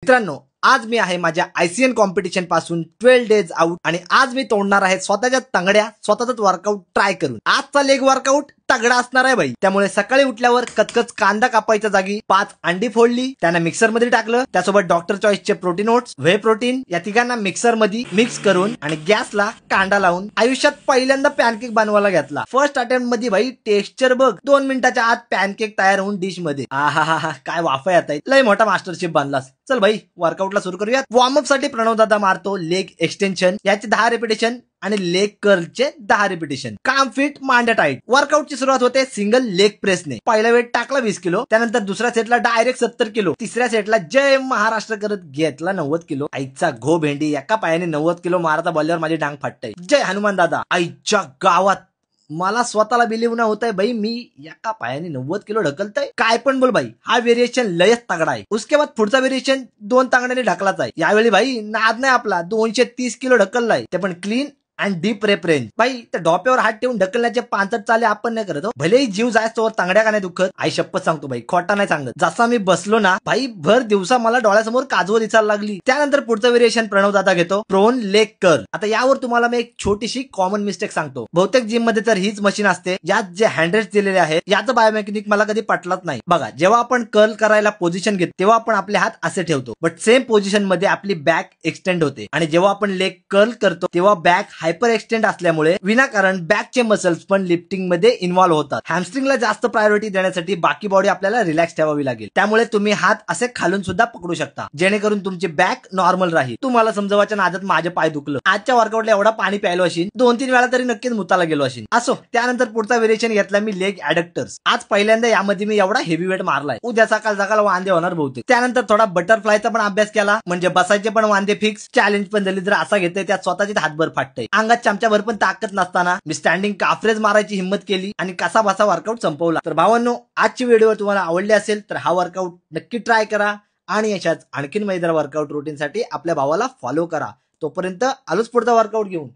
मित्रांनो, आज मी आहे माझ्या आयसीएन कॉम्पिटिशन पासून 12 डेज आउट आणि आज मी तोडणार आहे स्वतःच्या तंगड्या स्वतःच वर्कआउट ट्राय करून। आजचा लेग वर्कआउट तगडा असणार आहे भाई। त्यामुळे सकाळी उठल्यावर कचकच कांदा कापायच्या जागी 5 अंडी फोडली, त्यांना मिक्सर मध्ये टाकलं, त्यासोबत डॉक्टर चॉईसचे प्रोटीन ओट्स, व्हे प्रोटीन या तिघांना मिक्सर मध्ये मिक्स करून आणि गॅसला कांदा लावून आयुष्यात पहिल्यांदा पॅनकेक बनवायला घेतला। फर्स्ट अटेम्प्ट मध्ये भाई टेक्स्चर बघ, 2 मिनिटाच्या आत पॅनकेक तयार होऊन डिश मध्ये। आहा काय वाफा येत आहे, लय मोठा मास्टरशेफ बनलास। चल भाई वर्कआउटला सुरू करूया। वॉर्म अप साठी प्रणव दादा मारतो लेग एक्सटेन्शन, याचे 10 रिपिटेशन आणि लेग कर्लचे 10 रिपिटेशन। काम फिट मांड्या टाईट। वर्कआउटची सुरुवात होते सिंगल लेग प्रेसने। पहिला वेट टाकला 20 किलो, त्यानंतर दुसऱ्या सेटला डायरेक्ट 70 किलो, तिसऱ्या सेटला जय महाराष्ट्र करत घेतला 90 किलो। आईचा घो भेंडी, एका पायाने 90 किलो मारता बोलल्यावर माझी डांग फाटते। जय हनुमान दादा। आईच्या गावात मला स्वतःला बिलीव्ह न होत आहे भाई, मी एका पायाने 90 किलो ढकलतय। काय पण बोल भाई, हा व्हेरिएशन लयच तगडा आहे। उसके बाद पुढचा व्हेरिएशन 2 तांगड्याने ढकलाचा आहे। यावेळी भाई नाद नाही आपला, 230 किलो ढकललाय, ते पण clean and deep rape range. भाई त्या डोप्यावर हात ठेवून ढकलण्याचे 5 चाले आपण नाही करत। भलेही जीव जायचोवर तांगड्या का नाही दुखत, आई शपथ सांगतो भाई, खोटा नाही सांगत। जसा मी बसलो ना भाई, भर दिवसा मला डोळ्यासमोर काजव दिसायला लागली। त्यानंतर पुढचं व्हेरिएशन प्रणव दादा घेतो, प्रोन लेग कर्ल। आता यावर तुम्हाला मी एक छोटीशी कॉमन मिस्टेक सांगतो। बहुतेक जिम मध्ये तर हीच मशीन असते, यात जे हँडरेस्ट दिलेले आहेत याचं बायोमेकॅनिक मला कधी पटलंच नाही। बघा, जेव्हा आपण कर्ल करायला पोझिशन घेतो तेव्हा आपण आपले हात असे ठेवतो, बट सेम पोझिशन मध्ये आपली बॅक एक्सटेंड होते। आणि जेव्हा आपण लेग कर्ल करतो तेव्हा बॅक हायपर एक्सटेंड असल्यामुळे विनाकारण बॅकचे मसल्स पण लिफ्टिंग मध्ये इन्व्हॉल्व होतात। हॅमस्ट्रिंगला जास्त प्रायोरिटी देण्यासाठी बाकी बॉडी आपल्याला रिलॅक्स ठेवावी लागेल। त्यामुळे तुम्ही हात असे खालून सुद्धा पकडू शकता, जेणेकरून तुमची बॅक नॉर्मल राहील। तुम्हाला समजवायच्या नादात माझे पाय दुखलं। आजच्या वर्कआउटला एवढा पाणी प्यायलो असेल, 2-3 वेळा तरी नक्कीच मुताला गेलो असेल। असो, त्यानंतर पुढचा व्हेरिएशन घेतला मी लेग ऍडक्टर्स। आज पहिल्यांदा यामध्ये मी एवढा हेवी वेट मारलाय, उद्या सकाळ वांदे होणार बहुतेक। त्यानंतर थोडा बटरफ्लायचा पण अभ्यास केला, म्हणजे बसायचे पण वांदे फिक्स। चॅलेंज पण दिली तर असा घेतोय त्यात स्वतःची हातभर फाटतंय, अंगात चमच्याभर पण ताकद नसताना मी स्टँडिंग काफ्रेज मारायची हिंमत केली आणि कसा बसा वर्कआउट संपवला। तर भावांनो, आजची व्हिडिओ तुम्हाला आवडली असेल तर हा वर्कआउट नक्की ट्राय करा आणि अशाच आणखीन मजेदार वर्कआउट रुटीन साठी आपल्या भावाला फॉलो करा। तोपर्यंत आलोच पुढचा वर्कआउट घेऊन।